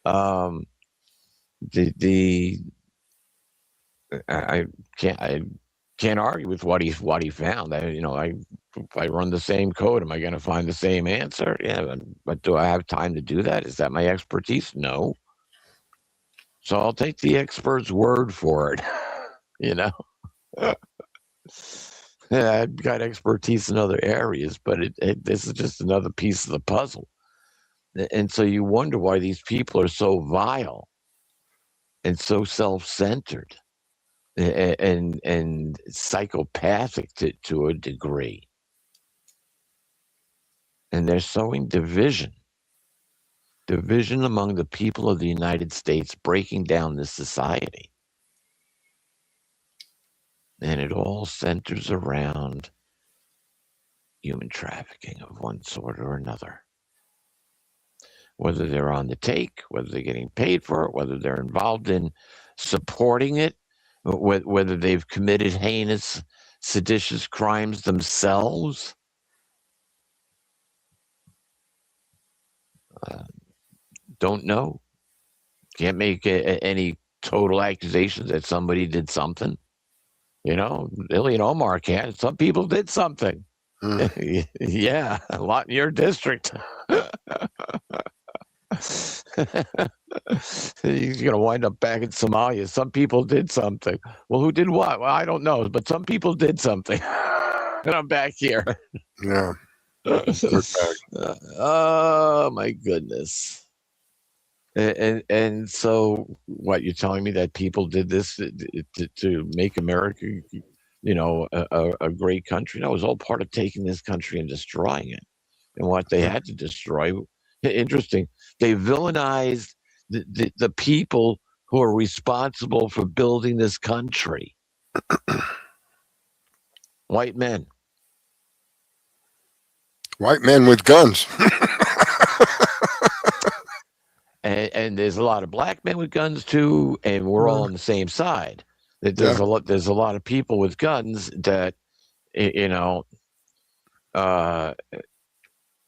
I can't argue with what he found. If I run the same code, am I going to find the same answer? Yeah, but do I have time to do that? Is that my expertise? No. So I'll take the expert's word for it. Yeah, I've got expertise in other areas, but this is just another piece of the puzzle. And so you wonder why these people are so vile and so self-centered and psychopathic to a degree. And they're sowing division among the people of the United States, breaking down this society. And it all centers around human trafficking of one sort or another. Whether they're on the take, whether they're getting paid for it, whether they're involved in supporting it, whether they've committed heinous, seditious crimes themselves. Don't know. Can't make any total accusations that somebody did something. Billy and Omar can't. Some people did something. Yeah, a lot in your district. He's going to wind up back in Somalia. Some people did something. Well, who did what? Well, I don't know, but some people did something. And I'm back here. Yeah. Oh, my goodness. And so what, you're telling me that people did this to make America, a great country? No, it was all part of taking this country and destroying it. And what they had to destroy, interesting, they villainized the people who are responsible for building this country. White men. White men with guns. And there's a lot of black men with guns too, and we're all on the same side. There's a lot of people with guns that,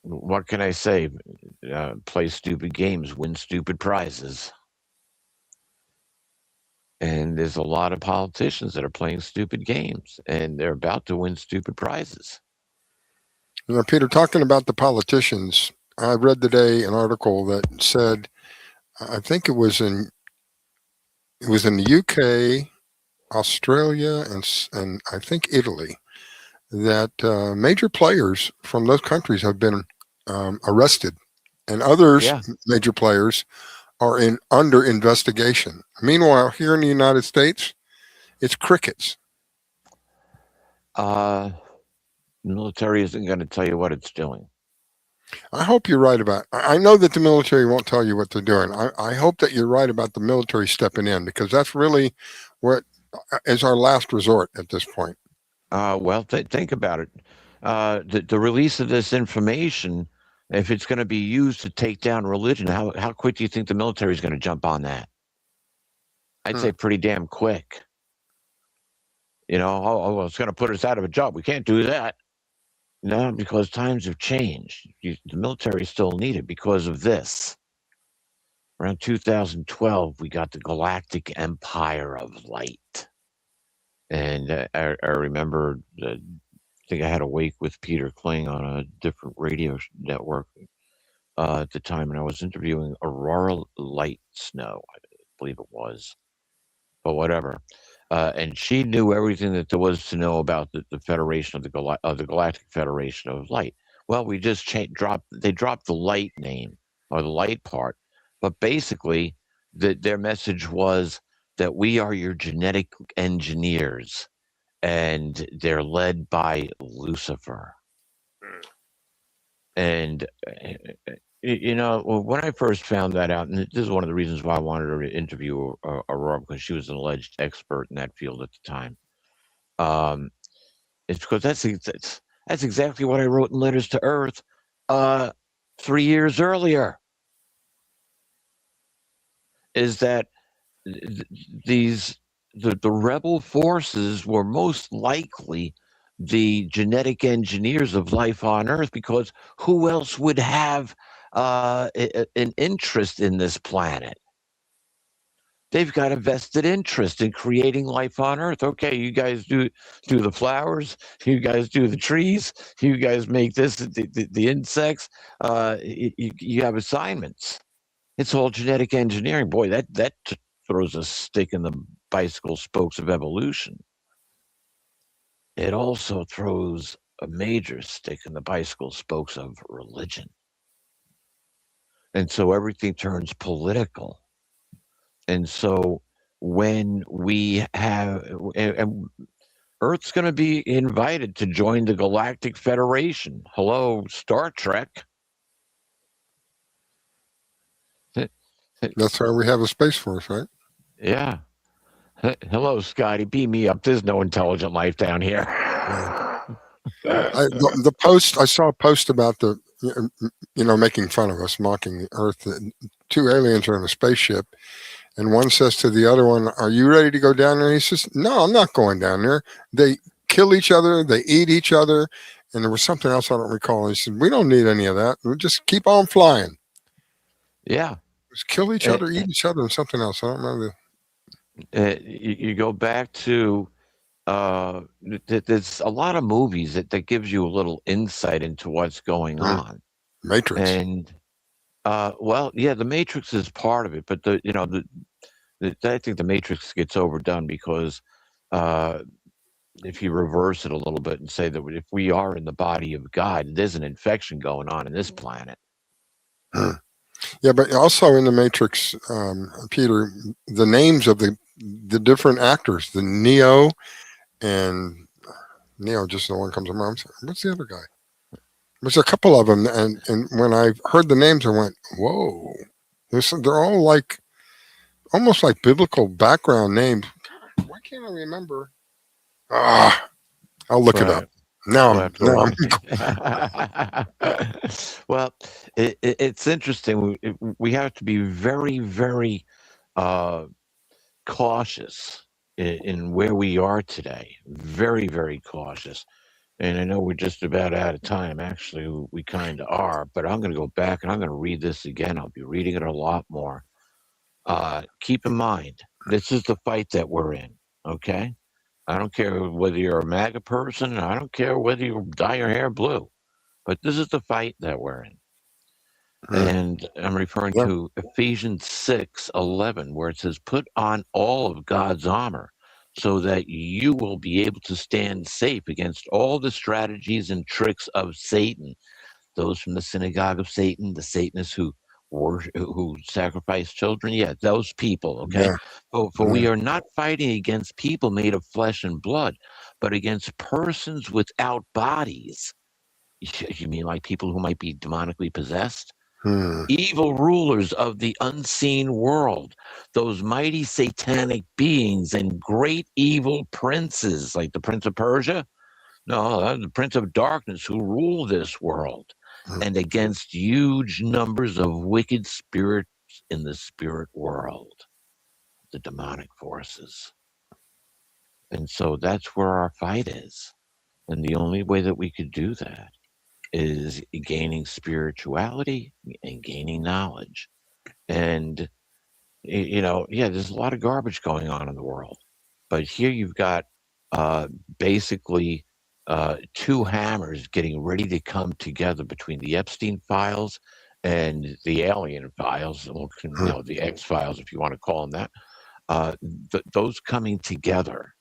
what can I say? Play stupid games, win stupid prizes. And there's a lot of politicians that are playing stupid games, and they're about to win stupid prizes. Peter, talking about the politicians, I read today an article that said, I think it was in the UK, Australia, and I think Italy, that major players from those countries have been arrested, and others, Yeah. major players, are under investigation. Meanwhile, here in the United States, it's crickets. The military isn't going to tell you what it's doing. I hope you're right about. I know that the military won't tell you what they're doing. I hope that you're right about the military stepping in, because that's really what is our last resort at this point. Well, think about it. The release of this information, if it's going to be used to take down religion, how quick do you think the military is going to jump on that? I'd say pretty damn quick. Well, it's going to put us out of a job. We can't do that. No, because times have changed. The military is still needed because of this. Around 2012, we got the Galactic Empire of Light. And I remember, I think I had a wake with Peter Kling on a different radio network at the time, and I was interviewing Aurora Light Snow, I believe it was, but whatever. And she knew everything that there was to know about the Federation of the Galactic Federation of Light. Well, we just they dropped the light name, or the light part, but basically their message was that we are your genetic engineers, and they're led by Lucifer. And when I first found that out, and this is one of the reasons why I wanted to interview Aurora, because she was an alleged expert in that field at the time. It's because that's exactly what I wrote in Letters to Earth 3 years earlier. Is that the rebel forces were most likely the genetic engineers of life on Earth, because who else would have an interest in this planet? They've got a vested interest in creating life on Earth. Okay, you guys do the flowers, you guys do the trees, you guys make this, the insects. You have assignments. It's all genetic engineering. Boy, that throws a stick in the bicycle spokes of evolution. It also throws a major stick in the bicycle spokes of religion. And so everything turns political. And so when we have, and Earth's going to be invited to join the Galactic Federation. Hello, Star Trek. That's why we have a Space Force, right? Yeah. Hello, Scotty. Beam me up. There's no intelligent life down here. The post, I saw a post about making fun of us, mocking the Earth. Two aliens are in a spaceship, and one says to the other one, "Are you ready to go down there?" And he says, "No, I'm not going down there." They kill each other, they eat each other, and there was something else I don't recall. And he said, "We don't need any of that. We'll just keep on flying." Yeah. Just kill each other, eat each other, and something else. I don't remember. You go back to there's a lot of movies that gives you a little insight into what's going on. Matrix. And the Matrix is part of it, but I think the Matrix gets overdone, because if you reverse it a little bit and say that if we are in the body of God, there's an infection going on in this planet. Yeah, but also in the Matrix, Peter, the names of the different actors, the Neo, just the one comes to mind. What's the other guy? There's a couple of them, and when I heard the names, I went, "Whoa!" They're all like almost like biblical background names. Why can't I remember? I'll look it up. Now well, it's interesting. We have to be very, very cautious in where we are today. Very, very cautious. And I know we're just about out of time. Actually, we kind of are. But I'm going to go back and I'm going to read this again. I'll be reading it a lot more. Keep in mind, this is the fight that we're in. Okay? I don't care whether you're a MAGA person. I don't care whether you dye your hair blue. But this is the fight that we're in. And I'm referring Yeah. to Ephesians 6:11, where it says, put on all of God's armor so that you will be able to stand safe against all the strategies and tricks of Satan. Those from the synagogue of Satan, the Satanists who sacrifice children. Yeah, those people, okay? Yeah. For we are not fighting against people made of flesh and blood, but against persons without bodies. You mean like people who might be demonically possessed? Evil rulers of the unseen world, those mighty satanic beings and great evil princes, like the Prince of Persia. No, the Prince of Darkness who rule this world, and against huge numbers of wicked spirits in the spirit world, the demonic forces. And so that's where our fight is. And the only way that we could do that is gaining spirituality and gaining knowledge. And, there's a lot of garbage going on in the world. But here you've got basically two hammers getting ready to come together between the Epstein files and the alien files, the X files, if you want to call them that. Those coming together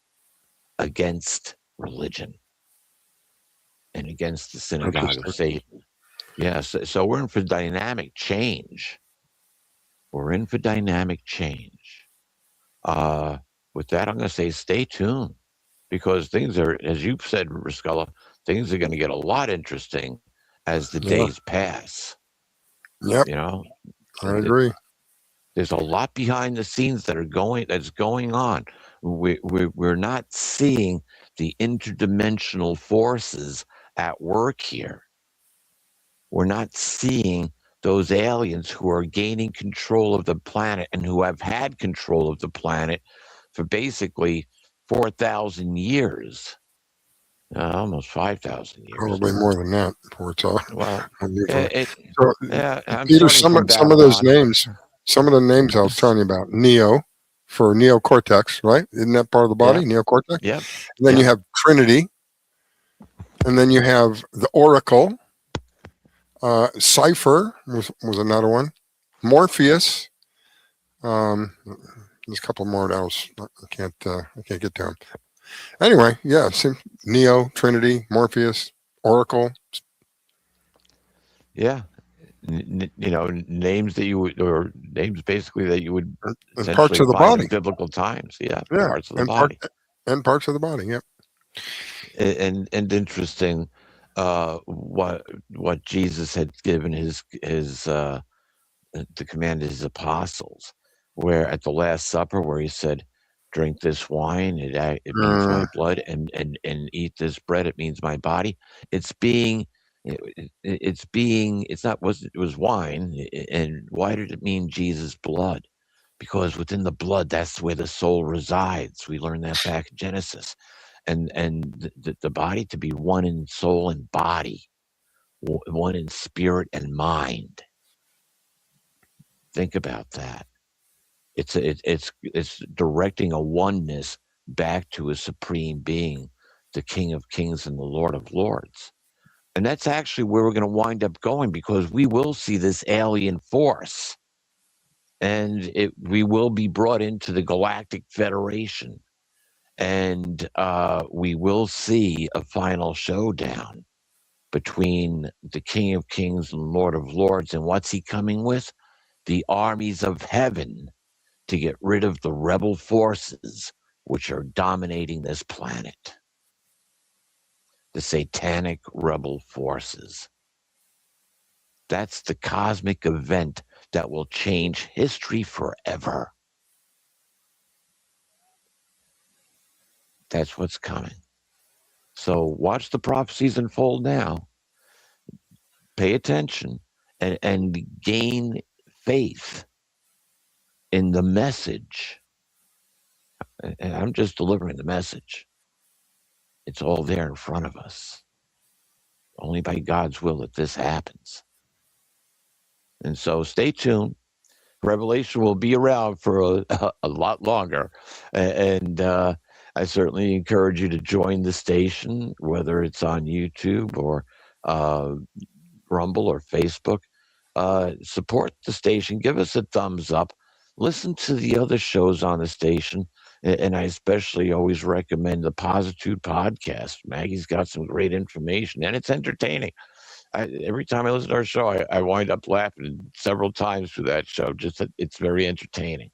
against religion and against the synagogue of Satan. Yes, so we're in for dynamic change. We're in for dynamic change. With that, I'm going to say stay tuned, because things are, as you've said, Riscola, things are going to get a lot interesting as the days pass. Yep. I agree. There's a lot behind the scenes that's going on. We're not seeing the interdimensional forces at work here. We're not seeing those aliens who are gaining control of the planet and who have had control of the planet for basically 4,000 years, almost 5,000 years. Probably more than that before it's all. Well, Peter, some of those names, some of the names I was telling you about, Neo for neocortex, right? Isn't that part of the body, neocortex? Yep. And then you have Trinity, and then you have the Oracle. Cipher was another one. Morpheus. There's a couple more that I can't get to them. Anyway, yeah, Neo, Trinity, Morpheus, Oracle. Yeah, names that you would, or names basically that you would parts of the body in biblical times. Yeah, parts of the and body and parts of the body. Yep. And interesting, what Jesus had given the command to his apostles, where at the Last Supper, where he said, drink this wine, it means my blood, and eat this bread, it means my body. It was wine. And why did it mean Jesus' blood? Because within the blood, that's where the soul resides. We learned that back in Genesis. And the body to be one in soul and body, one in spirit and mind. Think about that. It's directing a oneness back to a supreme being, the King of Kings and the Lord of Lords. And that's actually where we're going to wind up going, because we will see this alien force, and we will be brought into the Galactic Federation, and we will see a final showdown between the King of Kings and Lord of Lords. And what's he coming with? The armies of heaven, to get rid of the rebel forces which are dominating this planet. The satanic rebel forces. That's the cosmic event that will change history forever. That's what's coming. So watch the prophecies unfold now. Pay attention and gain faith in the message. And I'm just delivering the message. It's all there in front of us. Only by God's will that this happens. And so stay tuned. Revelation will be around for a lot longer. And I certainly encourage you to join the station, whether it's on YouTube or Rumble or Facebook. support the station. Give us a thumbs up. Listen to the other shows on the station. And I especially always recommend the Positude podcast. Maggie's got some great information, and it's entertaining. Every time I listen to our show, I wind up laughing several times through that show. Just that it's very entertaining.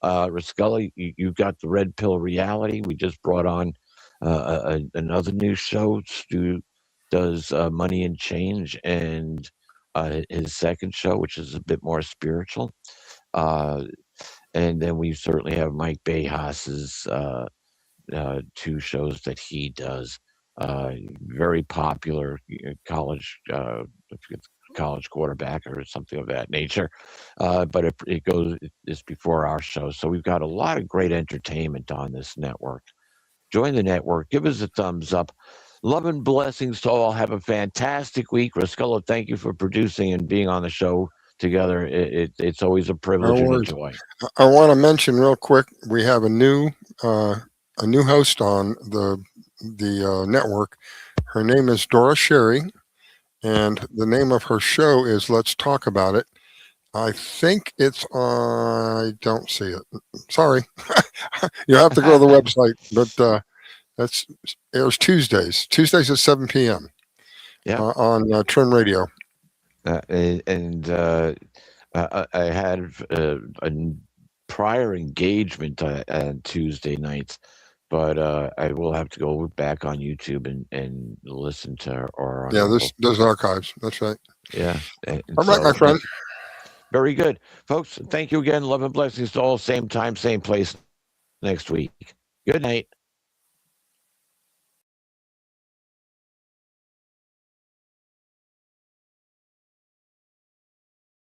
Rascully, you've got the Red Pill Reality. We just brought on another new show. Stu does Money and Change, and his second show, which is a bit more spiritual. And then we certainly have Mike Behas's two shows that he does. Very popular college, I forget, college quarterback or something of that nature. But it's before our show. So we've got a lot of great entertainment on this network. Join the network. Give us a thumbs up. Love and blessings to all. Have a fantastic week. Rascullo, thank you for producing and being on the show together. It's always a privilege and a joy. I want to mention real quick, we have a new host on the network. Her name is Dora Sherry, and the name of her show is Let's Talk About It. I think it's I don't see it. Sorry. You have to go to the website, but that's airs Tuesdays at 7 p.m. On Trim Radio. I had a prior engagement on Tuesday nights, but I will have to go back on YouTube and listen to her. Or there's archives. That's right. Yeah. All right, my friend. Very good, folks. Thank you again. Love and blessings to all. Same time, same place next week. Good night.